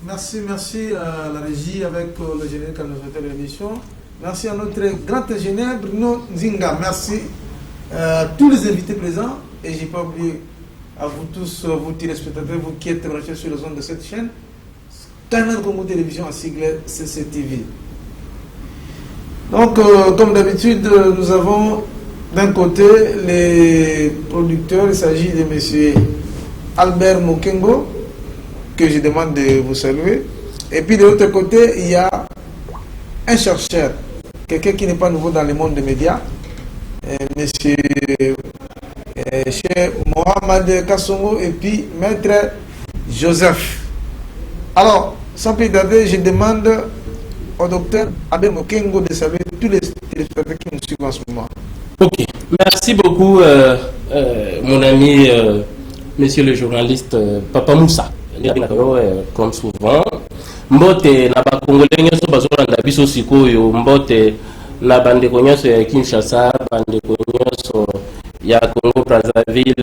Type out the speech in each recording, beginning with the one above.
Merci à la régie avec le générique qui nous a fait l'émission. Merci à notre grand ingénieur Bruno Nzinga. Merci à tous les invités présents. Et je n'ai pas oublié à vous tous, vous téléspectateurs, vous qui êtes branchés sur les ondes de cette chaîne, Canal Congo Télévision à sigle CCTV. Donc, comme d'habitude, nous avons d'un côté les producteurs. Il s'agit de M. Albert Mokengo, que je demande de vous saluer. Et puis de l'autre côté, il y a un chercheur, quelqu'un qui n'est pas nouveau dans le monde des médias, monsieur Cheikh Mohamed Kassongo, et puis maître Joseph. Alors, sans plus tarder, je demande au docteur Albert Mokengo de saluer tous les téléspectateurs qui nous suivent en ce moment. Ok, merci beaucoup mon ami, monsieur le journaliste Papa Moussa. Comme souvent, mbote na ba congolais nyoso bazolanda biso sikoyo, mbote na bandeko nyonso ya Kinshasa, bandeko nyonso ya Congo Brazzaville,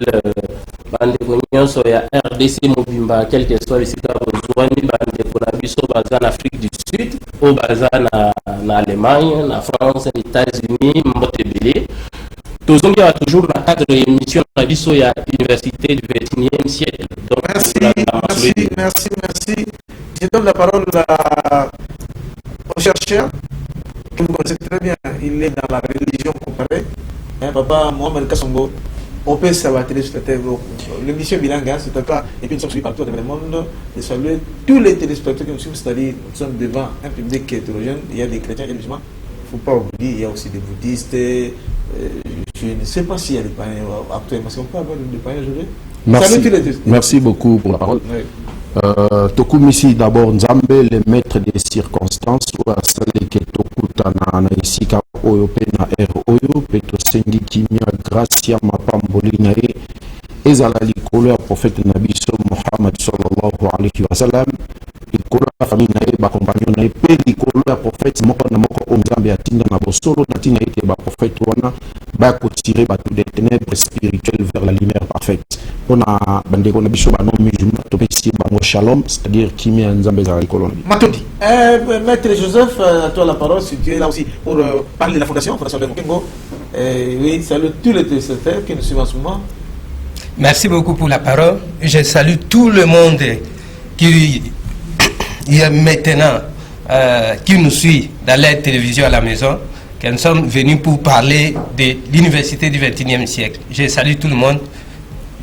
bandeko nyonso ya RDC Mobimba, quel que soit bisika bozwani, bandeko na biso baza na Afrique du Sud, o baza na Allemagne, na France, na États-Unis, mbote belé. Tous on a toujours la cadre émission à l'université du 21e siècle. Donc, merci. Je donne la parole au chercheur, que vous connaissez très bien. Il est dans la religion comparée. Papa Mohamed Kassongo, on peut savoir sur la terre. L'émission bilingue, c'est pas. Et puis nous sommes suivis partout dans le monde. Et saluer tous les téléspectateurs qui nous suivent, c'est-à-dire nous sommes devant un public qui est hétérogène. Il y a des chrétiens et des musulmans. Il ne faut pas oublier, il y a aussi des bouddhistes. Je ne sais pas s'il y a des païens actuellement. Est-ce qu'on peut avoir des païens aujourd'hui? Merci beaucoup pour la parole. Oui. Tokumisi d'abord Nzambe, le maître des circonstances, ou à Saleke Tokutana na Isika Oyo Pena R Oyo, Peto Sengi Kimia Gracia Mapamboli Nae, Ezala Likolo ya prophète Nabiso Mohammed sallallahu alayhi wa sallam, Likolo ya famille Nae, ba compagnon Nae, pe Likolo ya prophète Moko na Moko Nzambe atinda na Bosolo, Natina ite ba prophète wana, ba ko tirer ba tout des ténèbres spirituelles vers la lumière parfaite. On a bandeko na biso ba non musulman to pesi ba mo shalom, c'est-à-dire Kimia Nzambe za Likolo. Matodi. Maître Joseph, à toi la parole, si tu es là aussi pour parler de la fondation de Mokengo. Oui, salut tous les téléspectateurs qui nous suivent en ce moment. Merci beaucoup pour la parole. Je salue tout le monde qui est maintenant, qui nous suit dans la télévision à la maison, que nous sommes venus pour parler de l'université du 21e siècle. Je salue tout le monde.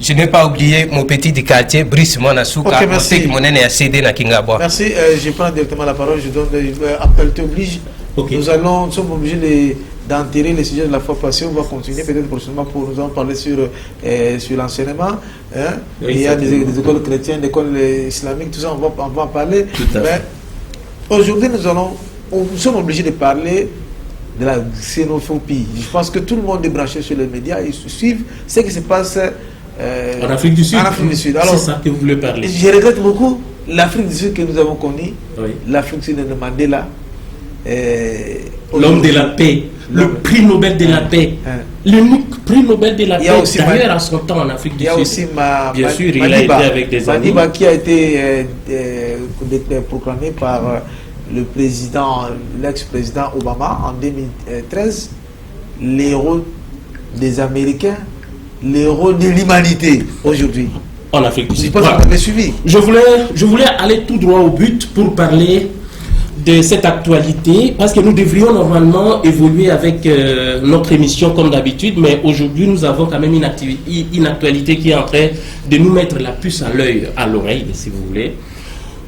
Je n'ai pas oublié mon petit du quartier, Brice Monasouka, okay, merci. Merci, je prends directement la parole, je donne appel t'oblige. Okay. Nous sommes obligés d'enterrer les sujets de la fois passée. On va continuer peut-être prochainement pour nous en parler sur l'enseignement. Hein? Oui, il y a des écoles chrétiennes, des écoles islamiques, tout ça, on va en parler. Mais aujourd'hui, nous sommes obligés de parler de la xénophobie. Je pense que tout le monde est branché sur les médias, ils suivent ce qui se passe en Afrique du Sud. C'est ça que vous voulez parler. Je regrette beaucoup l'Afrique du Sud que nous avons connue, oui. L'Afrique du Sud de Mandela. L'homme de la paix, le prix Nobel de la paix, l'unique prix Nobel de la paix, d'ailleurs à son temps en Afrique du Sud. Il y a aussi bien sûr, il a été avec des amis. Madiba qui a été proclamé par le président, l'ex-président Obama en 2013, l'héros des Américains, l'héros de l'humanité aujourd'hui. En Afrique du Sud. Je pense que vous avez suivi. Je voulais aller tout droit au but pour parler de cette actualité, parce que nous devrions normalement évoluer avec notre émission comme d'habitude, mais aujourd'hui nous avons quand même une actualité qui est en train de nous mettre la puce à l'oreille, si vous voulez.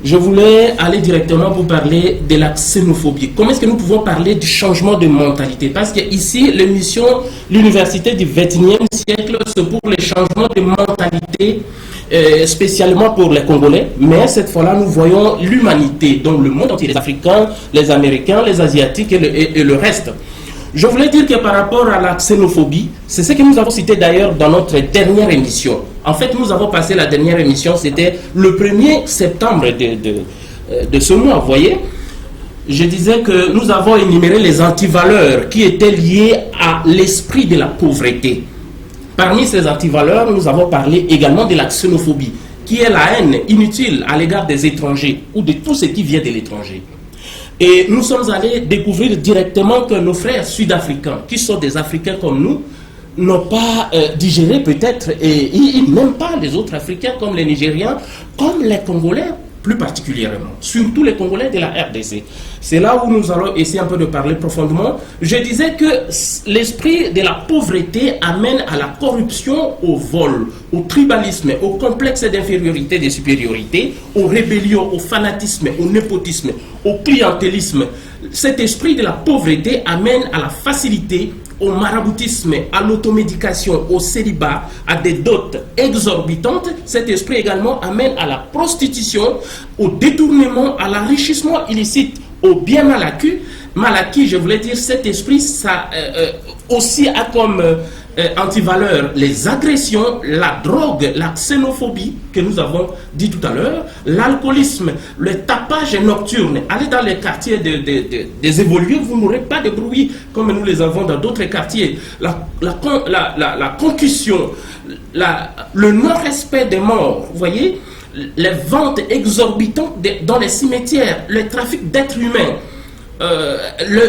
Je voulais aller directement pour parler de la xénophobie. Comment est-ce que nous pouvons parler du changement de mentalité? Parce que ici, l'émission, l'université du 21e siècle, c'est pour les changements de mentalité, spécialement pour les Congolais. Mais cette fois-là, nous voyons l'humanité, donc le monde entier, les Africains, les Américains, les Asiatiques et le reste. Je voulais dire que par rapport à la xénophobie, c'est ce que nous avons cité d'ailleurs dans notre dernière émission. En fait, nous avons passé la dernière émission, c'était le 1er septembre de ce mois, vous voyez. Je disais que nous avons énuméré les antivaleurs qui étaient liées à l'esprit de la pauvreté. Parmi ces antivaleurs, nous avons parlé également de la xénophobie. qui est la haine inutile à l'égard des étrangers ou de tout ce qui vient de l'étranger. Et nous sommes allés découvrir directement que nos frères sud-africains, qui sont des Africains comme nous, n'ont pas digéré peut-être, et ils n'aiment pas les autres Africains comme les Nigériens, comme les Congolais plus particulièrement, surtout les Congolais de la RDC. C'est là où nous allons essayer un peu de parler profondément. Je disais que l'esprit de la pauvreté amène à la corruption, au vol, au tribalisme, au complexe d'infériorité et de supériorité, aux rébellions, au fanatisme, au népotisme, au clientélisme. Cet esprit de la pauvreté amène à la facilité, au maraboutisme, à l'automédication, au célibat, à des dots exorbitantes. Cet esprit également amène à la prostitution, au détournement, à l'enrichissement illicite, au bien mal acquis. Je voulais dire, cet esprit, ça aussi a comme antivaleur les agressions, la drogue, la xénophobie que nous avons dit tout à l'heure, l'alcoolisme, le tapage nocturne. Allez dans les quartiers des évolués, vous n'aurez pas de bruit comme nous les avons dans d'autres quartiers. La concussion, le non-respect des morts, vous voyez, les ventes exorbitantes dans les cimetières, le trafic d'êtres humains,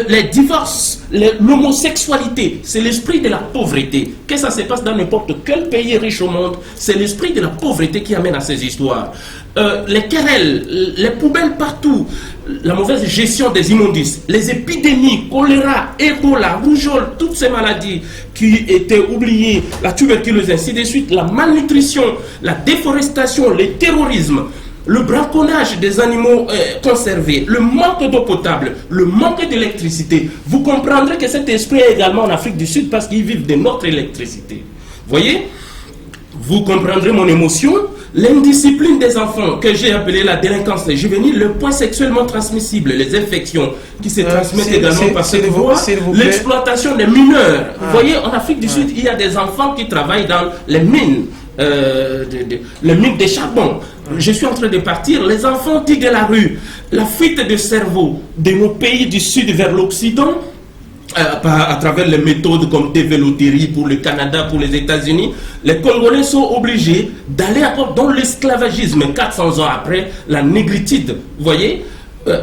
les divorces, l'homosexualité, c'est l'esprit de la pauvreté. Que ça se passe dans n'importe quel pays riche au monde, c'est l'esprit de la pauvreté qui amène à ces histoires. Les querelles, les poubelles partout, la mauvaise gestion des immondices, les épidémies, choléra, Ebola, rougeole, toutes ces maladies qui étaient oubliées, la tuberculose, ainsi de suite, la malnutrition, la déforestation, le terrorisme, le braconnage des animaux conservés, le manque d'eau potable, le manque d'électricité. Vous comprendrez que cet esprit est également en Afrique du Sud parce qu'ils vivent de notre électricité. Voyez, vous comprendrez mon émotion. L'indiscipline des enfants, que j'ai appelé la délinquance juvénile, le point sexuellement transmissible, les infections qui se transmettent également par cette voie, l'exploitation des mineurs. Vous voyez, en Afrique du Sud, il y a des enfants qui travaillent dans les mines. Les mines de charbon. Je suis en train de partir. Les enfants tirent de la rue. La fuite de cerveau de nos pays du Sud vers l'Occident, à travers les méthodes comme dévéloterie pour le Canada, pour les États-Unis, les Congolais sont obligés d'aller encore dans l'esclavagisme 400 ans après la négritude. Vous voyez,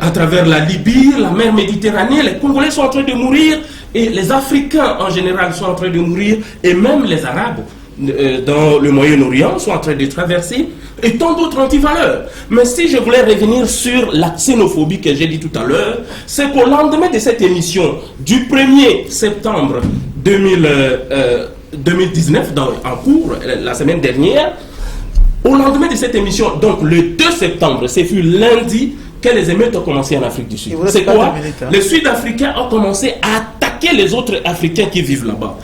à travers la Libye, la mer Méditerranée, les Congolais sont en train de mourir et les Africains en général sont en train de mourir et même les Arabes dans le Moyen-Orient sont en train de traverser et tant d'autres antivaleurs. Mais si je voulais revenir sur la xénophobie que j'ai dit tout à l'heure, c'est qu'au lendemain de cette émission du 1er septembre 2019 en cours, la semaine dernière, au lendemain de cette émission, donc le 2 septembre, ce fut lundi que les émeutes ont commencé en Afrique du Sud. C'est quoi? Les Sud-Africains ont commencé à attaquer les autres Africains qui vivent là-bas.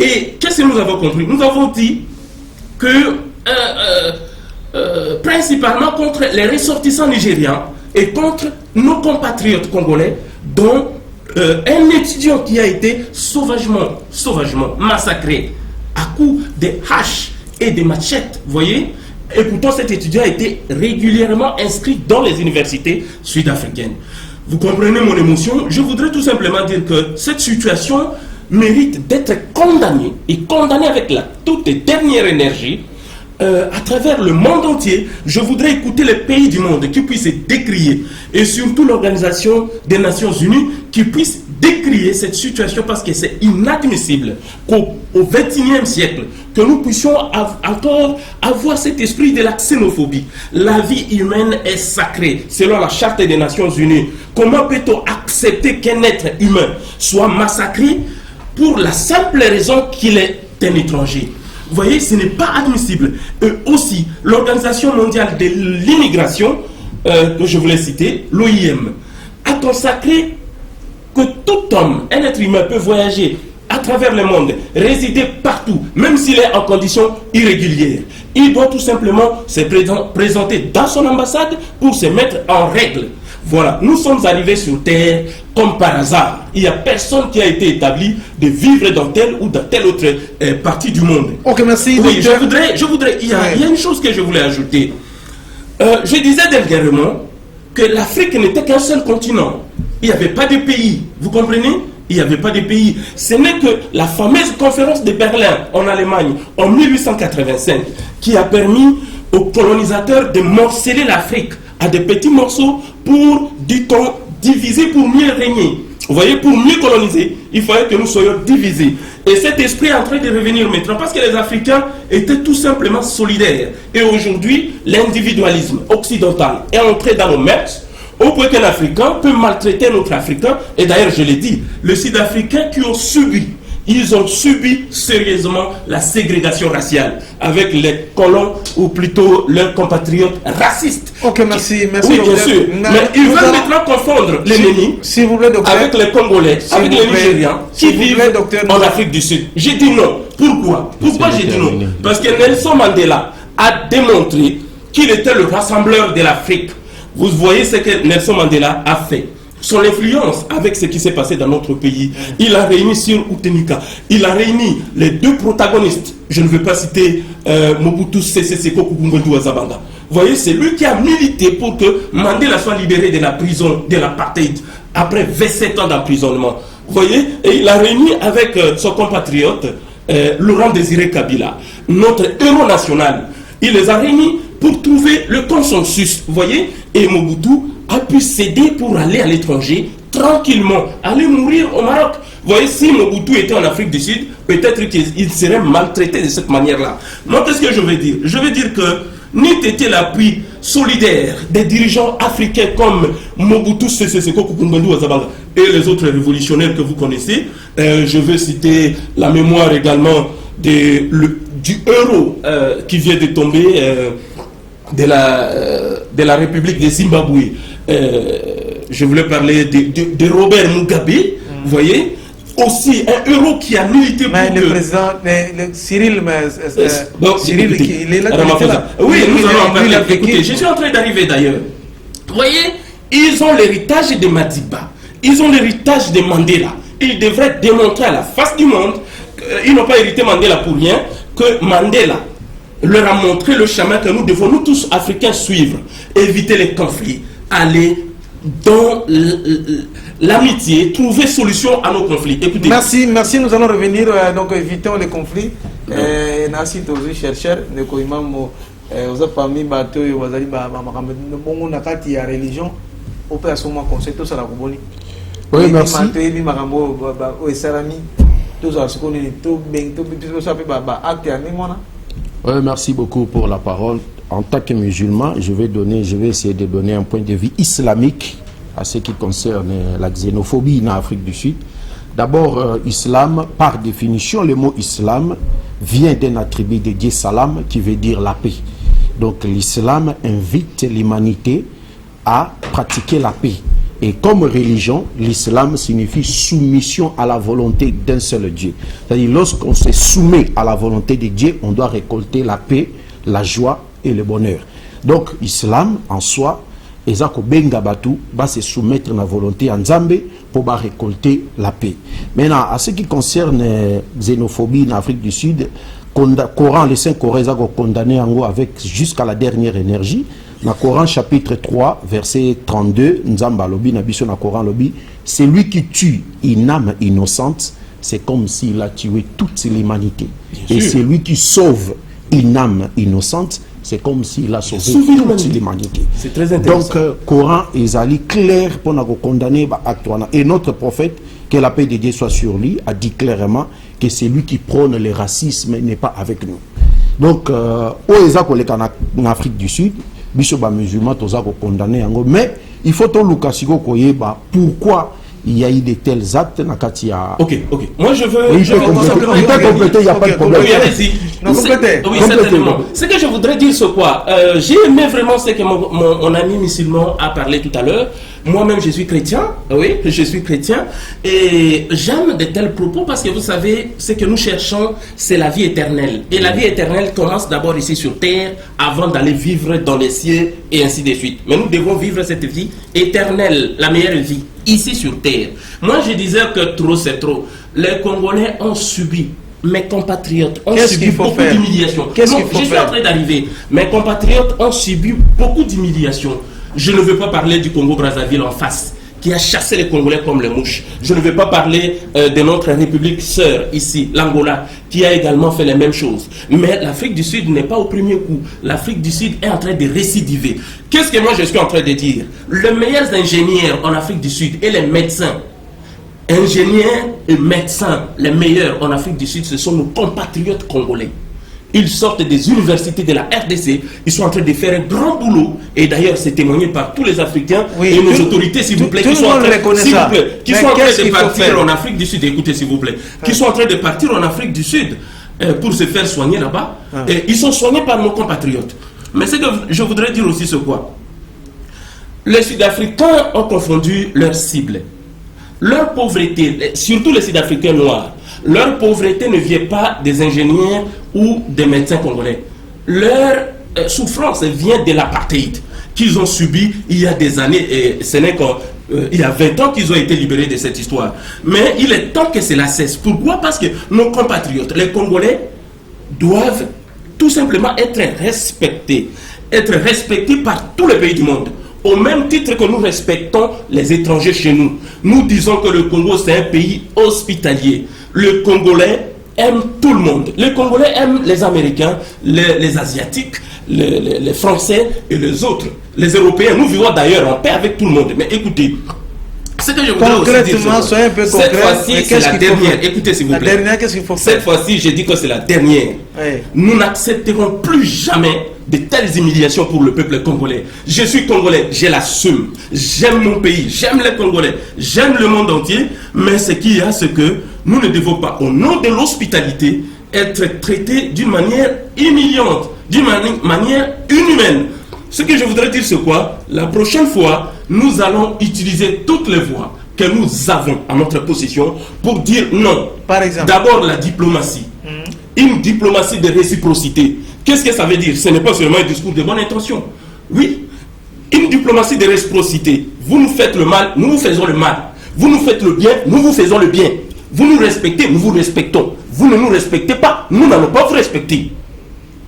Et qu'est-ce que nous avons compris? Nous avons dit que principalement contre les ressortissants nigérians et contre nos compatriotes congolais, dont un étudiant qui a été sauvagement massacré à coups de haches et de machettes, vous voyez. Et pourtant cet étudiant a été régulièrement inscrit dans les universités sud-africaines. Vous comprenez mon émotion? Je voudrais tout simplement dire que cette situation mérite d'être condamné et condamné avec la toute dernière énergie à travers le monde entier. Je voudrais écouter les pays du monde qui puissent décrier et surtout l'Organisation des Nations Unies qui puisse décrier cette situation parce que c'est inadmissible qu'au XXIe siècle que nous puissions encore avoir cet esprit de la xénophobie. La vie humaine est sacrée selon la Charte des Nations Unies. Comment peut-on accepter qu'un être humain soit massacré pour la simple raison qu'il est un étranger? Vous voyez, ce n'est pas admissible. Et aussi, l'Organisation mondiale de l'immigration, que je voulais citer, l'OIM, a consacré que tout homme, un être humain peut voyager à travers le monde, résider partout, même s'il est en condition irrégulière. Il doit tout simplement se présenter dans son ambassade pour se mettre en règle. Voilà, nous sommes arrivés sur Terre comme par hasard. Il n'y a personne qui a été établi de vivre dans telle ou dans telle autre partie du monde. Ok, merci. Oui, je voudrais, il y a une chose que je voulais ajouter. Je disais dernièrement que l'Afrique n'était qu'un seul continent. Il n'y avait pas de pays, vous comprenez? Il n'y avait pas de pays. Ce n'est que la fameuse conférence de Berlin en Allemagne en 1885 qui a permis aux colonisateurs de morceler l'Afrique à des petits morceaux pour, dit-on, diviser pour mieux régner. Vous voyez, pour mieux coloniser, il fallait que nous soyons divisés. Et cet esprit est en train de revenir maintenant parce que les Africains étaient tout simplement solidaires. Et aujourd'hui, l'individualisme occidental est entré dans nos mœurs au point qu'un Africain peut maltraiter un autre Africain. Et d'ailleurs, je l'ai dit, les Sud-Africains qui ont subi, ils ont subi sérieusement la ségrégation raciale avec les colons ou plutôt leurs compatriotes racistes. Ok, merci. Oui, bien sûr. Mais ils veulent maintenant confondre l'ennemi avec les Congolais, avec les Nigérians qui vivent en Afrique du Sud. J'ai dit non. Pourquoi? Pourquoi j'ai dit non? Parce que Nelson Mandela a démontré qu'il était le rassembleur de l'Afrique. Vous voyez ce que Nelson Mandela a fait. Son influence avec ce qui s'est passé dans notre pays. Il a réuni sur Utenika. Il a réuni les deux protagonistes. Je ne veux pas citer Mobutu Sese Seko Kukungodu Azabanga. Vous voyez, c'est lui qui a milité pour que Mandela soit libéré de la prison, de l'apartheid, après 27 ans d'emprisonnement. Vous voyez, et il a réuni avec son compatriote Laurent Désiré Kabila, notre héros national. Il les a réunis pour trouver le consensus. Vous voyez, et Mobutu a pu céder pour aller à l'étranger tranquillement, aller mourir au Maroc. Vous voyez, si Mobutu était en Afrique du Sud, peut-être qu'il serait maltraité de cette manière-là. Moi, qu'est-ce que je veux dire? Je veux dire que n'eût été l'appui solidaire des dirigeants africains comme Mobutu Sese Seko Kukungodu Azabanga et les autres révolutionnaires que vous connaissez. Je veux citer la mémoire également du héros qui vient de tomber de la République de Zimbabwe. Je voulais parler de Robert Mugabe, vous voyez, aussi un héros qui a milité pour le président Cyril, Cyril il est là. Oui, nous allons en parler. Écoutez, je suis en train d'arriver d'ailleurs. Vous voyez, ils ont l'héritage de Madiba, ils ont l'héritage de Mandela. Ils devraient démontrer à la face du monde, ils n'ont pas hérité Mandela pour rien, que Mandela leur a montré le chemin que nous devons, nous tous Africains, suivre, éviter les conflits, aller dans l'amitié, trouver solution à nos conflits. Écoutez. Merci, nous allons revenir, donc évitons les conflits. Merci aux chercheurs, ne koimamo aux parmi bateau et aux ali bongo nakati ya religion, au peut assumer conseil tout ça la kuboni. Oui, merci. Oui, merci beaucoup pour la parole. En tant que musulman, je vais essayer de donner un point de vue islamique à ce qui concerne la xénophobie en Afrique du Sud. D'abord, islam, par définition, le mot islam vient d'un attribut de Dieu salam qui veut dire la paix. Donc l'islam invite l'humanité à pratiquer la paix. Et comme religion, l'islam signifie soumission à la volonté d'un seul Dieu. C'est-à-dire, lorsqu'on se soumet à la volonté de Dieu, on doit récolter la paix, la joie et le bonheur. Donc, l'islam, en soi, Ezako Benga Batu va se soumettre à la volonté en Zambé pour récolter la paix. Maintenant, à ce qui concerne la xénophobie en Afrique du Sud, Coran, les 5 Corans ont condamné avec jusqu'à la dernière énergie. Dans Coran chapitre 3 verset 32, Nzamba lobi na biso na Coran lobi, celui qui tue une âme innocente, c'est comme s'il a tué toute l'humanité. Et celui qui sauve une âme innocente, c'est comme s'il a sauvé toute l'humanité. C'est très intéressant. Donc Coran est allé clair pour nous condamner actuellement. Et notre prophète, que la paix de Dieu soit sur lui, a dit clairement que celui qui prône le racisme n'est pas avec nous. Donc en Afrique du Sud, Bishoba musulman toza ko condamné yango, mais il faut to lukasiko koyeba pourquoi il y a eu de tels actes na katia. OK. Moi je veux compléter, il y a pas de problème. Oui, allez-y. Oui, certainement. Ce que je voudrais dire c'est quoi, j'ai aimé vraiment ce que mon ami musulman a parlé tout à l'heure. Moi-même, je suis chrétien, oui, je suis chrétien, et j'aime de tels propos parce que vous savez, ce que nous cherchons, c'est la vie éternelle. Et la vie éternelle commence d'abord ici sur terre, avant d'aller vivre dans les cieux, et ainsi de suite. Mais nous devons vivre cette vie éternelle, la meilleure vie, ici sur terre. Moi, je disais que trop, c'est trop. Les Congolais ont subi, mes compatriotes ont subi beaucoup d'humiliation. Je suis en train d'arriver. Mes compatriotes ont subi beaucoup d'humiliation. Je ne veux pas parler du Congo-Brazzaville en face, qui a chassé les Congolais comme les mouches. Je ne vais pas parler de notre république sœur ici, l'Angola, qui a également fait les mêmes choses. Mais l'Afrique du Sud n'est pas au premier coup. L'Afrique du Sud est en train de récidiver. Qu'est-ce que moi je suis en train de dire? Les meilleurs ingénieurs en Afrique du Sud et les médecins, ingénieurs et médecins, les meilleurs en Afrique du Sud, ce sont nos compatriotes congolais. Ils sortent des universités de la RDC, ils sont en train de faire un grand boulot. Et d'ailleurs, c'est témoigné par tous les Africains et nos autorités, s'il vous plaît, qui sont en train de partir en Afrique du Sud. Écoutez, s'il vous plaît, qui sont en train de partir en Afrique du Sud pour se faire soigner là-bas. Et ils sont soignés par nos compatriotes. Mais ce que je voudrais dire aussi, c'est quoi? Les Sud-Africains ont confondu leurs cibles. Leur pauvreté, surtout les Sud-Africains noirs, leur pauvreté ne vient pas des ingénieurs ou des médecins congolais. Leur souffrance vient de l'apartheid qu'ils ont subi il y a des années, et ce n'est qu'il y a 20 ans qu'ils ont été libérés de cette histoire. Mais il est temps que cela cesse. Pourquoi? Parce que nos compatriotes, les Congolais, doivent tout simplement être respectés par tous les pays du monde. Au même titre que nous respectons les étrangers chez nous. Nous disons que le Congo, c'est un pays hospitalier. Le Congolais aime tout le monde. Les Congolais aiment les Américains, les Asiatiques, les Français et les autres. Les Européens, nous vivons d'ailleurs en paix avec tout le monde. Mais écoutez, ce que je voudrais aussi dire, soyez un peu concret, cette fois-ci, c'est la dernière. Écoutez, s'il vous plaît. La dernière, qu'est-ce qu'il faut faire? Cette fois-ci, j'ai dit que c'est la dernière. Oui. Nous n'accepterons plus jamais de telles humiliations pour le peuple congolais. Je suis congolais, je l'assume. J'aime mon pays, j'aime les Congolais, j'aime le monde entier. Mais ce qu'il y a, c'est que nous ne devons pas, au nom de l'hospitalité, être traités d'une manière humiliante, d'une manière inhumaine. Ce que je voudrais dire, c'est quoi? La prochaine fois, nous allons utiliser toutes les voies que nous avons à notre possession pour dire non. Par exemple, d'abord la diplomatie. Une diplomatie de réciprocité. Qu'est-ce que ça veut dire? Ce n'est pas seulement un discours de bonne intention. Oui, une diplomatie de réciprocité. Vous nous faites le mal, nous vous faisons le mal. Vous nous faites le bien, nous vous faisons le bien. Vous nous respectez, nous vous respectons. Vous ne nous respectez pas, nous n'allons pas vous respecter.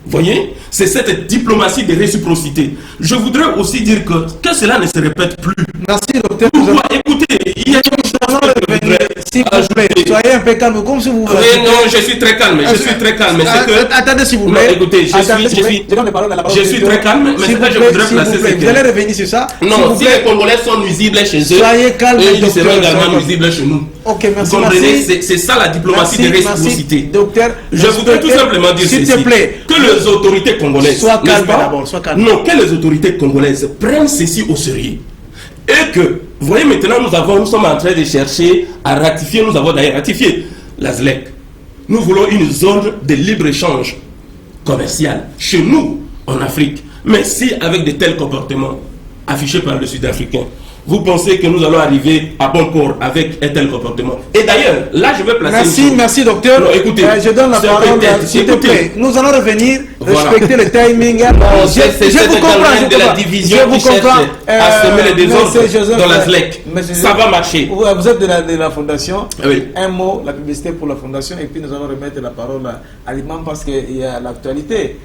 Voyez, c'est cette diplomatie de réciprocité. Je voudrais aussi dire que cela ne se répète plus. merci docteur. Pourquoi? Écoutez, il y a une chose que je voudrais S'il vous plaît, soyez un peu calme, comme si vous... Oui, non, je suis très calme, je suis très calme. Mais c'est que... Attendez, s'il vous Non, plaît. écoutez, je suis très calme, mais ce que je voudrais placer, c'est Vous allez que... revenir sur ça. Non, si les Congolais sont nuisibles chez eux, Soyez calme, ils seront docteur, également soyez nuisibles chez nous. Ok, merci. Vous comprenez? Merci. C'est ça la diplomatie de réciprocité. Merci, docteur. Je voudrais tout simplement dire s'il ceci, te plaît, que les autorités congolaises, sois n'est-ce calme pas? d'abord, sois calme. Non, que les autorités congolaises prennent ceci au sérieux. Et que, vous voyez, maintenant, nous sommes en train de chercher à ratifier, nous avons d'ailleurs ratifié la ZLEC. Nous voulons une zone de libre-échange commercial chez nous, en Afrique. Mais si, avec de tels comportements affichés par le Sud-Africain, vous pensez que nous allons arriver à bon port avec un tel comportement? Et d'ailleurs, là, je vais placer... Merci, merci docteur. Non, écoutez, je donne la parole, s'il te plaît. Nous allons revenir, respecter le timing. Je vous comprends, de la division qui cherche à semer les désordres dans la ZLEC. Ça va marcher. Vous êtes de la fondation. Oui. Un mot, la publicité pour la fondation, et puis nous allons remettre la parole à l'imam parce qu'il y a l'actualité.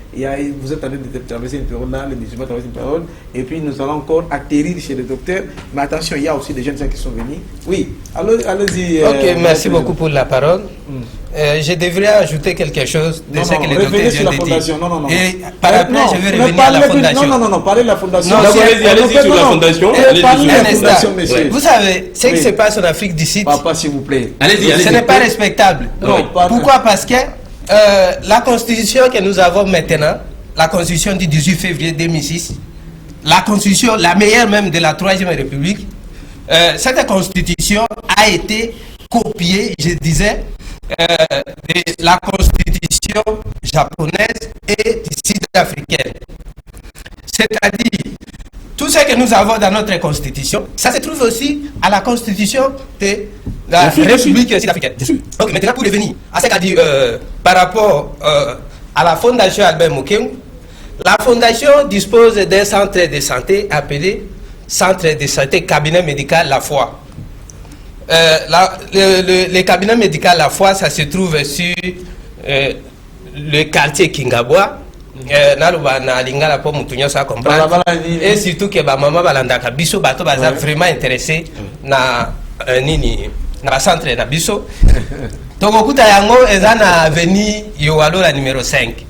Vous êtes en train de traverser une période là, les musulmans traversent une période, et puis nous allons encore atterrir chez le docteur. Mais attention, il y a aussi des jeunes qui sont venus. Oui, allez-y. Ok, merci beaucoup pour la parole. Je devrais ajouter quelque chose de ce que le docteur vient de dire. Non. Et par après, je vais revenir à la fondation. Non, parlez de la fondation. Allez-y sur la fondation. Parlez de la Un instant. fondation, monsieur. Vous savez, ce qui se passe en Afrique du Sud, Papa, s'il vous plaît. Allez-y. ce n'est pas respectable. Non, Pourquoi? Parce que la constitution que nous avons maintenant, la constitution du 18 février 2006, la constitution, la meilleure même de la Troisième République, cette constitution a été copiée, je disais, de la constitution japonaise et sud-africaine. C'est-à-dire, tout ce que nous avons dans notre constitution, ça se trouve aussi à la constitution de la République sud-africaine. Donc maintenant, pour revenir à ce qu'a dit par rapport à la fondation Albert Mukeng, la fondation dispose d'un centre de santé appelé Centre de santé cabinet médical La Foi. Le cabinet médical La Foi, ça se trouve sur le quartier Kingabois, naloba na lingala po mutu nyonso comprendre et surtout que ba mama balandaka biso bato baza vraiment intéressé na nini na centre na biso tokokuta yango eza na avenue Yowalo la numéro 5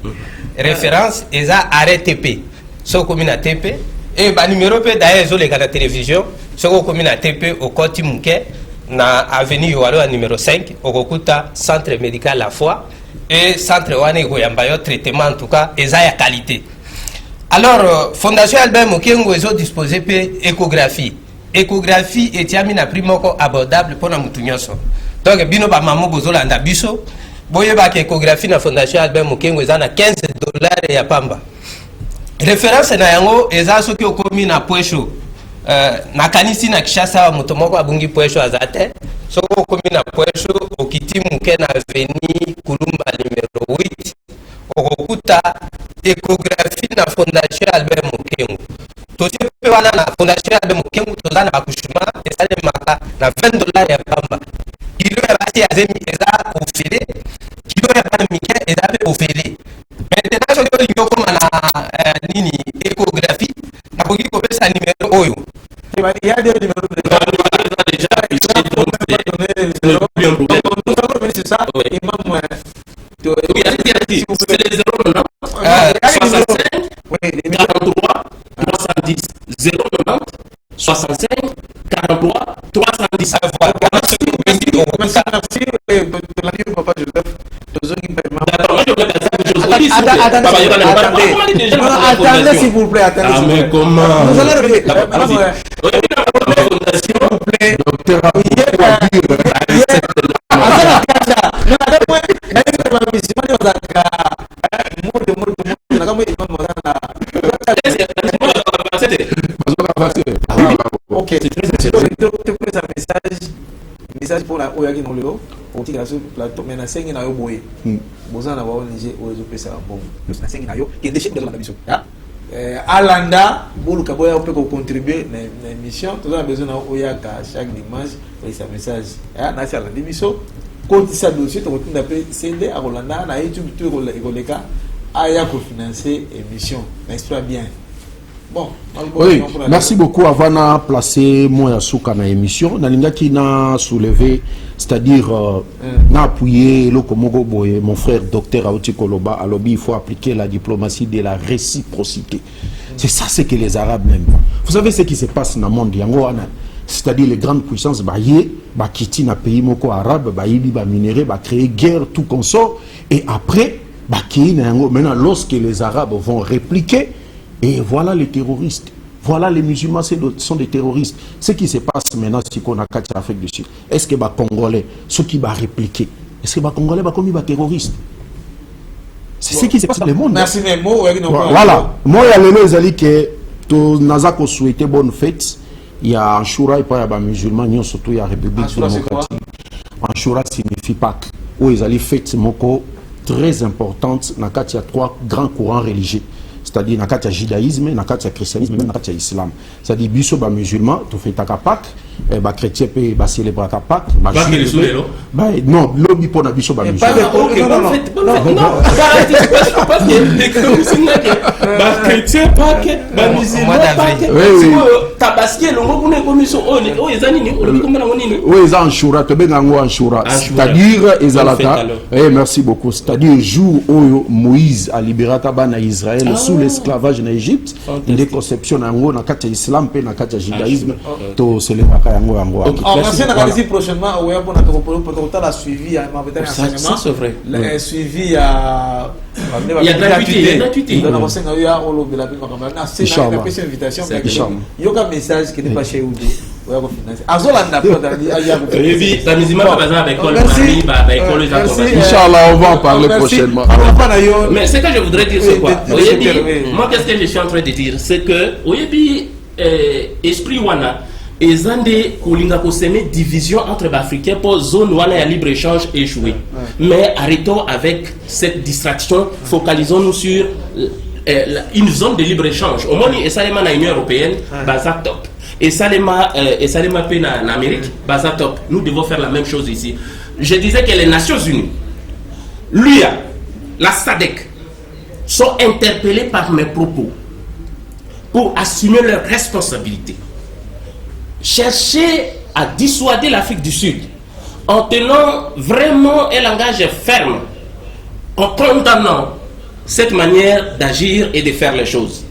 référence eza arrêt TP soko mina TP et ba numéro pe d'ailleurs ezoleka na télévision soko komina TP au koti muke na avenue Yowalo la numéro 5 okokuta centre médical La Foi et centre wane koyamba yo traitement en tout cas eza ya qualité. Alors Fondation Albert Mukengo ezo disposer pe échographie etiami na prix moko abordable pona mutu nyonso. Donc bino ba maman bozolanda biso boyeba ke échographie na Fondation Albert Mukengo eza na $15 ya pamba. Référence na yango eza soki okomi na poesho na kanisi na Kishasa mutu moko abungi poesho azate soko okomi na poesho okiti muke na avenue Kulumba numéro 8 okokuta échographie na Fondation Albert Mukengo. Tosi pe wana na Fondation Albert Mukengo tozana bakushuma esale maka na $20 ya pamba. Kilo ya basi ya zemi eza ofele, kilo ya bana mike eza pe ofele. Maintenant soki olingi okoma na nini échographie nakoki kopesa numéro oyo. Il y a des numéros déjà. C'est ça. Et même c'est les 090 65 43 310 090 65 43 310. Attendez s'il vous plaît, attendez. Ah mais comment? Vous allez revenir. Docteur ok, c'est très message pour la Oyagi dans le lot, on tire sur le plateau, mais na sengi na yo boye. Bozana wa onije ozo pesa bon. Na sengi na yo qui déchire de la mission. Alanda, bolu kaboya peut contribuer na émission, tout a besoin na Oyaka chaque dimanche et sa message. Na sala l'émission, quand ça dossier to retourne après CD à Rolanda na YouTube tout Roleka aya ko financer émission. N'est-ce pas bien? Bon, oui, merci beaucoup. Avant de placer moi souka na émission, nalinga qui n'a soulevé, c'est-à-dire n'a appuyé le Komogo Boye, mon frère docteur Aouti Koloba, à l'objet il faut appliquer la diplomatie de la réciprocité. C'est ça ce que les Arabes n'aiment. Vous savez ce qui se passe dans le monde, c'est-à-dire les grandes puissances, quitter un pays moko arabe, minéré, créer guerre, tout consort, et après, maintenant lorsque les Arabes vont répliquer. Et voilà les terroristes. Voilà les musulmans sont des terroristes. Ce qui se passe maintenant, c'est qu'on a quatre Afrique du Sud. Est-ce que les Congolais, ceux qui vont répliquer, est-ce que les Congolais vont commis des terroristes? C'est ce qui se passe dans le monde. Merci, mais moi, voilà. Moi, il y a les gens qui ont souhaité bonne fête. Il y a Anchoura et pas les musulmans, surtout il y a la République démocratique. Anchoura signifie Pâques. Où ils allaient fête très importante. Il y a 3 grands courants religieux. C'est-à-dire dans le judaïsme, dans le christianisme, même dans l'islam. C'est-à-dire que les musulmans, tu fais ta Pâques, les chrétiens peuvent célébrer ta Pâques. Non, l'objet pour les musulmans. Non, parce que les chrétiens Pâques, les musulmans Pâques, Tabaski, le mot pour les commissions, ils ont Anchoura, c'est-à-dire, merci beaucoup, c'est-à-dire, jour où Moïse a libéré Israël sous l'esclavage en Égypte, des conceptions dans le islam et dans le judaïsme, tout célébrer. Prochainement, la suivi c'est vrai. Suivi à il y a gratuité. C'est une invitation. Il y a un message qui n'est pas chez vous. Inch'Allah, on va en parler prochainement. Mais ce que je voudrais dire, c'est quoi? Moi, qu'est-ce que je suis en train de dire? C'est que, esprit Wana, et Zande Koulinga Koseme division entre les Africains pour zone où il y a libre-échange échoué. Mais arrêtons avec cette distraction, focalisons-nous sur une zone de libre-échange. Au moins, et ça, dans l'Union européenne, bazar top. Et ça, en Amérique, bazar top. Nous devons faire la même chose ici. Je disais que les Nations Unies, l'UA, la SADC, sont interpellés par mes propos pour assumer leurs responsabilités. Chercher à dissuader l'Afrique du Sud en tenant vraiment un langage ferme, en condamnant cette manière d'agir et de faire les choses.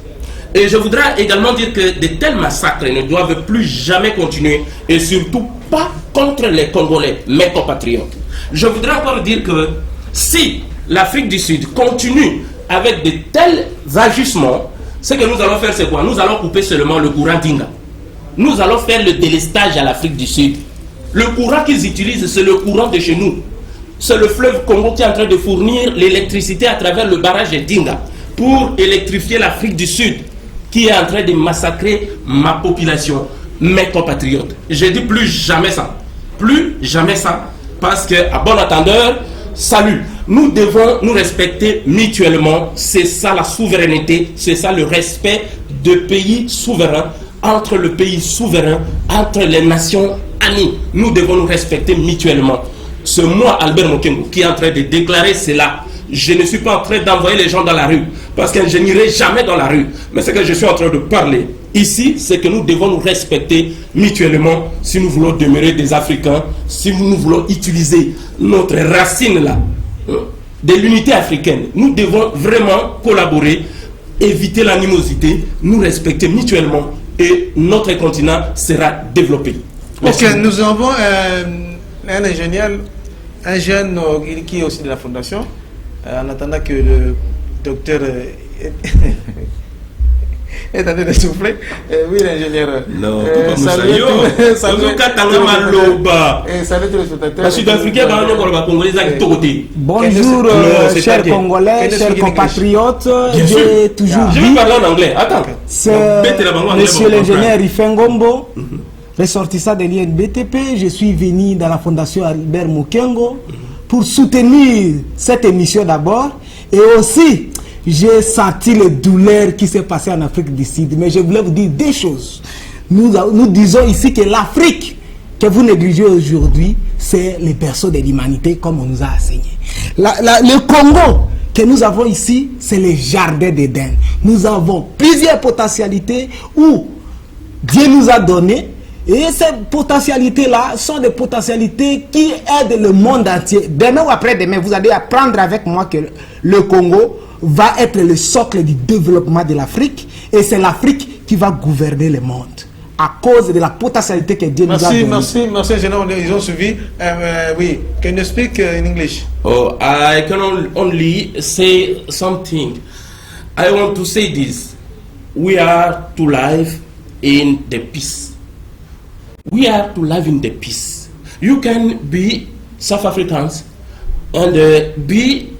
Et je voudrais également dire que de tels massacres ne doivent plus jamais continuer, et surtout pas contre les Congolais, mes compatriotes. Je voudrais encore dire que si l'Afrique du Sud continue avec de tels agissements, ce que nous allons faire, c'est quoi? Nous allons couper seulement le courant d'Inga. Nous allons faire le délestage à l'Afrique du Sud. Le courant qu'ils utilisent, c'est le courant de chez nous. C'est le fleuve Congo qui est en train de fournir l'électricité à travers le barrage d'Inga pour électrifier l'Afrique du Sud, qui est en train de massacrer ma population, mes compatriotes. Je dis plus jamais ça. Plus jamais ça. Parce que, à bon entendeur, salut. Nous devons nous respecter mutuellement. C'est ça la souveraineté. C'est ça le respect de pays souverains, entre le pays souverain, entre les nations amies. Nous devons nous respecter mutuellement. C'est moi, Albert Mokengo, qui est en train de déclarer cela. Je ne suis pas en train d'envoyer les gens dans la rue, parce que je n'irai jamais dans la rue. Mais ce que je suis en train de parler ici, c'est que nous devons nous respecter mutuellement si nous voulons demeurer des Africains, si nous voulons utiliser notre racine là, de l'unité africaine. Nous devons vraiment collaborer, éviter l'animosité, nous respecter mutuellement et notre continent sera développé. Merci. Ok, nous avons un ingénieur, un jeune qui est aussi de la fondation. En attendant que le docteur est en train de souffler. Oui, l'ingénieur. Non, salut tous les spectateurs. Bonjour, chers Congolais, chers compatriotes. J'ai toujours dit. Je vais parler en anglais. Attends. C'est monsieur l'ingénieur Ifengombo, ressortissant de l'INBTP. Je suis venu dans la fondation Albert Mokengo pour soutenir cette émission d'abord, et aussi j'ai senti les douleurs qui s'est passées en Afrique du Sud. Mais je voulais vous dire des choses. Nous disons ici que l'Afrique que vous négligez aujourd'hui, c'est les berceaux de l'humanité comme on nous a enseigné. Le Congo que nous avons ici, c'est le jardin d'Éden. Nous avons plusieurs potentialités où Dieu nous a donné. Et ces potentialités-là sont des potentialités qui aident le monde entier. Demain ou après-demain, vous allez apprendre avec moi que le Congo va être le socle du développement de l'Afrique. Et c'est l'Afrique qui va gouverner le monde. À cause de la potentialité que Dieu nous a donnée. Merci, ils ont suivi. Oui, can you speak in English? Oh, I can only say something. I want to say this. We are to live in the peace. We are to live in the peace. You can be South Africans and be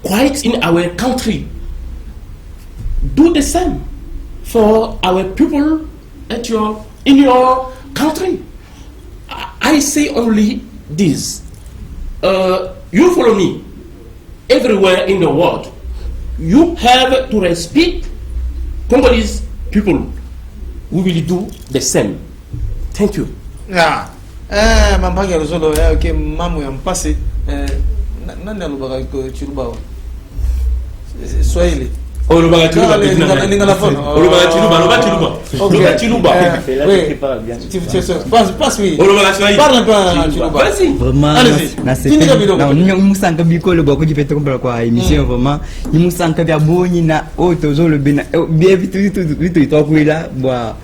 quiet in our country. Do the same for our people in your country. I say only this. You follow me everywhere in the world. You have to respect Congolese people. We will do the same. Thank you. Yeah. Mampanga Rosolo, okay, mamu ya mpasi. Nani alubaka ko chiruba? Swahili. Olubaka chiruba. Olubaka chiruba. Passe oui. Olubaka Swahili. Parle un peu chiruba. Vas-y. Vraiment. Allez-y. Nous musanga bikolo bako di peto kwa kwa émission vraiment. Nous musanga bya boni na auto zo le bena. Bien vite to kuila boa.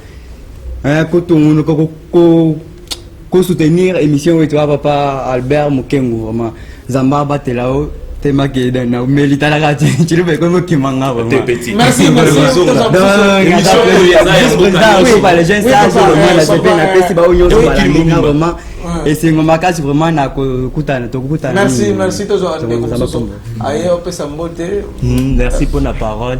Kotongo ko soutenir émission et toi papa Albert Mokengo vraiment. Zamba batelao tema ke dana melita la gati tu le comme qui manga vraiment. Merci. Et c'est ngoma kasi vraiment na kutana to kutana. Merci merci pour la parole.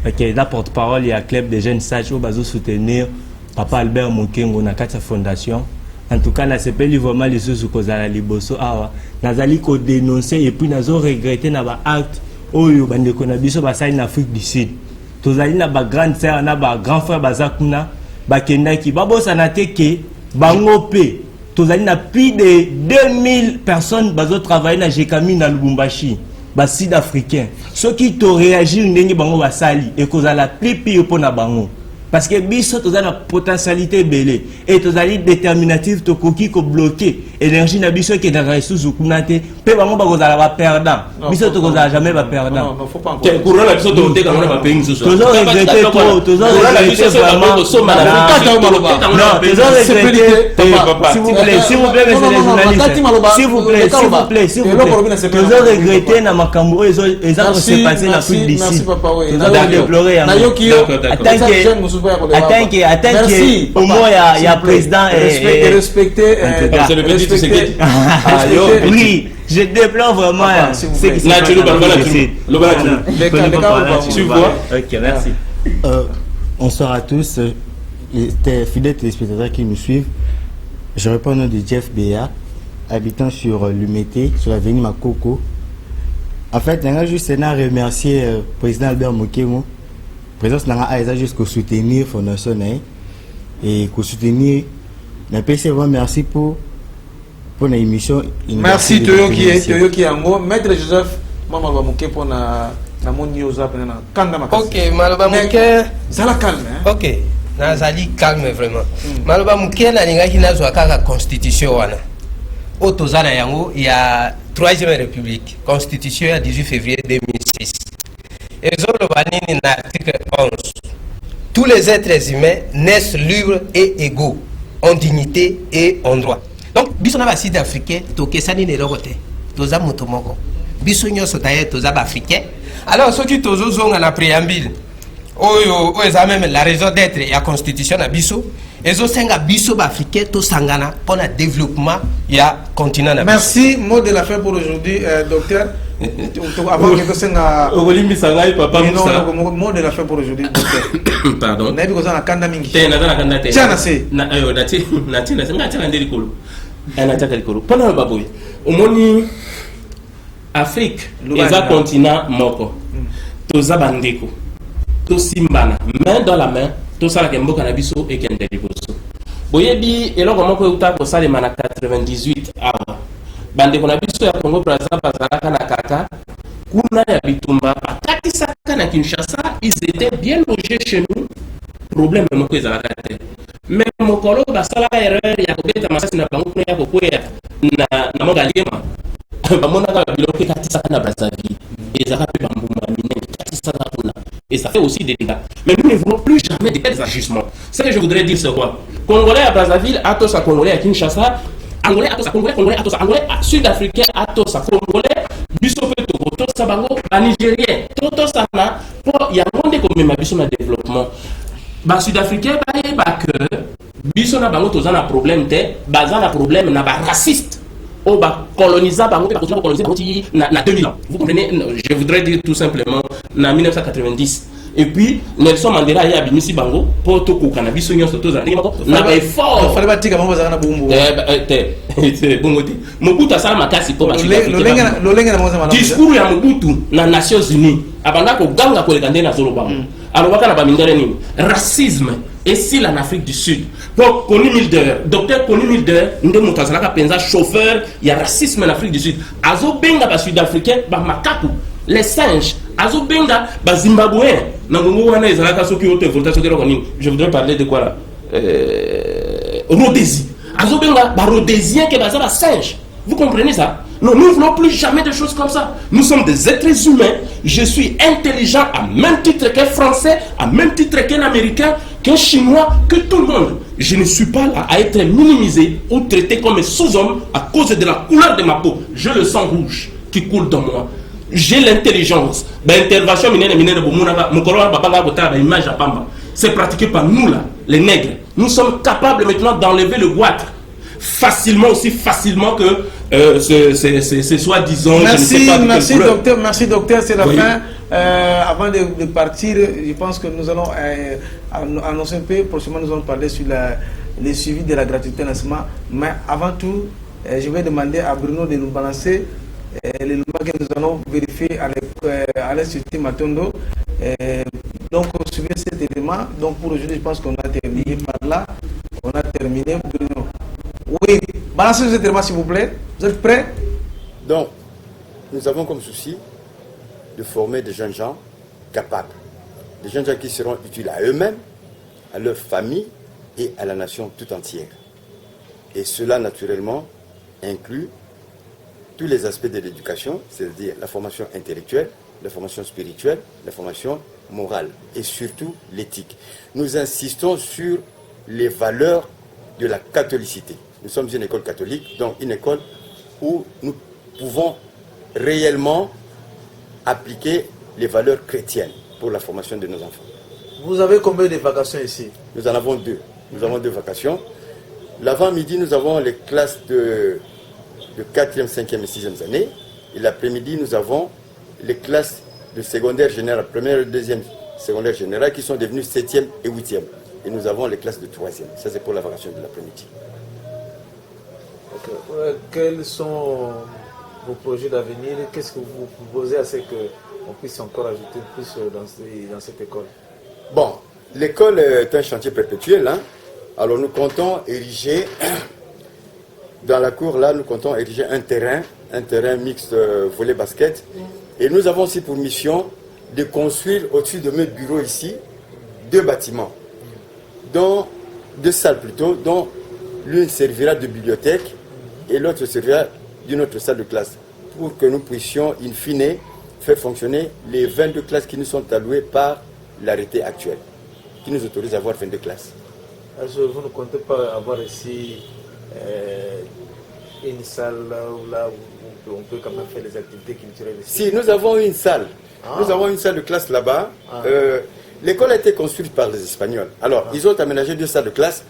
OK, la porte-parole et à club des jeunes sages au bazo soutenir papa Albert Mokengo na kata fondation. En tout cas, na sepeli vraiment les choses que za liboso awa. Nazali ko dénoncer et puis nazo regretter na ba acte oyo bandeko na biso basali na Afrique du Sud. Tozali na ba grande sœur na ba grand frère bazakuna bakendaki babosa na teke bango pe. Tozali na plus de 2000 personnes bazo travailler na Jekami na Lubumbashi. sud-africain. Ceux qui t'ont réagi, ils ont sali et cause à la plus pire pour na bango. Parce que biso tu as la potentialité belée et tu as la déterminative to koki ko bloquer énergie na biso qui est dans sous kunate pe bango ba kozala ba perdant biso to kozala jamais ba perdant non faut pas encore courant la biso to teka mona ba pays sous toujours regretter trop toujours regretter vraiment non toujours regretter s'il vous plaît messieurs les journalistes s'il vous plaît toujours regretter na makambo ezo se passer na plus d'ici toujours déplorer attends que au moins il y a président et respecter oui je déplore vraiment ce qui se passe. Tu vois. Ok, merci. Bonsoir à tous, les fidèles téléspectateurs qui nous suivent. Je réponds au nom de Jeff Béa, habitant sur l'Umété, sur l'avenue Makoko. En fait, je juste remercier le président Albert Mokemo. Présence n'a juste qu'au soutenir Fondation et qu'au soutenir. Merci pour l'émission. Merci Toyo qui est en gros. Maître Joseph, maman va manquer pour na mon news après na kanga makasi. Ok, maloba muke. Ça la calme hein. Ok, na zali calme vraiment. Maloba muke na linga kina zwa kaka constitution wana. Otozana yango il y a 3e république, constitution à 18 février 2006. Et Zolobanini na article 11. Tous les êtres humains naissent libres et égaux, en dignité et en droit. Donc, biso na ba sud africain to kesani ne rogote. Toza moto moko. Biso nyoso taye toza ba africain. Alors ceux qui tozo zonga na préambule. Oyo même la raison d'être et la constitution na biso. Ezo senga biso ba africain to sangana pour le développement ya continent na biso. Merci, mot de la fin pour aujourd'hui docteur. Avant que senga Olimbi sangai papa Moussa. Mot de la fin pour aujourd'hui docteur. Pardon. Na biko na kanda mingi. Tena na kanda tena. Tiana se. Na nati senga tiana ndeli kolo. Ana tiana kolo. Pona baboy. Omoni Afrique eza continent moko. Toza bandeko. To simbana main dans la main. To sala kemboka na biso et kende liboso. Boyebi eloko moko euta ko salema na 98 awa. Bandeko na biso ya Congo Brazza bazalaka na kaka kuna ya bitumba akatisaka na Kinshasa, ils étaient bien logés chez nous. Problème moko ezalaka te. Mais mokolo basalaka erreur ya kobeta masasi na bango kuna ya kokwea na mongaliema. Bamonaka biloko katisaka na Brazzaville. Ezaka pe bambuma minene katisaka kuna. Et ça fait aussi des dégâts. Mais nous ne voulons plus jamais de tels agissements. Ce que je voudrais dire, c'est quoi? Congolais à Brazzaville, Atos à Congolais à Kinshasa, Angolais Atos à Congolais, Congolais Atos à Angolais, Sud-Africain Atos à Congolais, Bissopé Togo, Tosa Bango, à Nigérien, Tosa Na, pour y a un monde comme ma Bissona développement. Bah, Sud-Africain, bah, que Bissona Bango, Tosa na problème, Baza na problème, na raciste. Oh, bah, colonisa, bah, coloniser, na 2000 ans. Vous comprenez? Je voudrais dire tout simplement, na 1990. Et puis, Nelson Mandela a abimisi bango, pour tout le cannabis, na effort. Fallait batika bango bazana bumbu. Bongote. Mobutu asala makasi pour lolenga na moza discours ya Mobutu na Nations Unies. Abanda ko ganga ko lekande na zolo bango. Alors waka na bamindere nini? Racisme et si en Afrique du Sud. Donc Koni Milder, docteur Koni Milder, nde mutazalaka penza chauffeur, il y a racisme en Afrique du Sud. Azo benga ba sud-africain ba makaku, les singes. Azo benga ba zimbabwéen. Nangongo wana ezalaka soki ote volta soki rokoni. Je voudrais parler de quoi là? Rhodésie. Azo benga ba rhodésien que ba za singe. Vous comprenez ça? Non, nous ne voulons plus jamais de choses comme ça. Nous sommes des êtres humains. Je suis intelligent à même titre qu'un Français, à même titre qu'un Américain, qu'un Chinois, que tout le monde. Je ne suis pas là à être minimisé ou traité comme un sous-homme à cause de la couleur de ma peau. J'ai le sang rouge qui coule dans moi. J'ai l'intelligence. L'intervention c'est pratiqué par nous là, les nègres. Nous sommes capables maintenant d'enlever le goitre facilement, aussi facilement que c'est soi-disant. Merci docteur, c'est la fin. Avant de partir, je pense que nous allons annoncer un peu. Prochainement, nous allons parler sur le suivi de la gratuité naissement. Mais avant tout, je vais demander à Bruno de nous balancer les lois que nous allons vérifier à l'Institut Matondo. Donc, suivez cet élément. Donc, pour aujourd'hui, je pense qu'on a terminé par là. On a terminé, Bruno. Oui, balancez cet élément s'il vous plaît. Vous êtes prêts? Donc, nous avons comme souci de former des jeunes gens capables, des jeunes gens qui seront utiles à eux-mêmes, à leur famille et à la nation tout entière. Et cela, naturellement, inclut tous les aspects de l'éducation, c'est-à-dire la formation intellectuelle, la formation spirituelle, la formation morale et surtout l'éthique. Nous insistons sur les valeurs de la catholicité. Nous sommes une école catholique, donc une école où nous pouvons réellement appliquer les valeurs chrétiennes pour la formation de nos enfants. Vous avez combien de vacations ici? Nous en avons deux. Nous avons deux vacations. L'avant-midi, nous avons les classes de 4e, 5e et 6e année. Et l'après-midi, nous avons les classes de secondaire général, première et deuxième secondaire général, qui sont devenues 7e et 8e. Et nous avons les classes de 3e. Ça, c'est pour la vacation de l'après-midi. Okay. Quels sont vos projets d'avenir? Qu'est-ce que vous proposez à ce qu'on puisse encore ajouter plus dans cette école? Bon, l'école est un chantier perpétuel. Hein? Alors nous comptons ériger, dans la cour là, nous comptons ériger un terrain mixte volley-basket. Et nous avons aussi pour mission de construire au-dessus de mes bureaux ici, deux bâtiments, deux salles plutôt, dont l'une servira de bibliothèque et l'autre servira d'une autre salle de classe, pour que nous puissions, in fine, faire fonctionner les 22 classes qui nous sont allouées par l'arrêté actuel, qui nous autorise à avoir 22 classes. Alors, vous ne comptez pas avoir ici une salle là où on peut quand même faire les activités culturelles ici? Si, nous avons une salle. Nous avons une salle de classe là-bas. L'école a été construite par les Espagnols. Alors, ils ont aménagé deux salles de classe,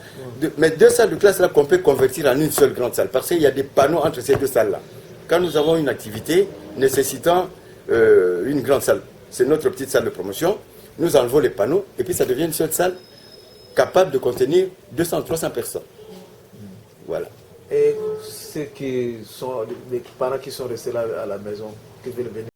mais deux salles de classe là qu'on peut convertir en une seule grande salle, parce qu'il y a des panneaux entre ces deux salles-là. Quand nous avons une activité nécessitant une grande salle, c'est notre petite salle de promotion, nous enlevons les panneaux, et puis ça devient une seule salle capable de contenir 200-300 personnes. Voilà. Et ceux qui sont les parents qui sont restés là à la maison, qui veulent venir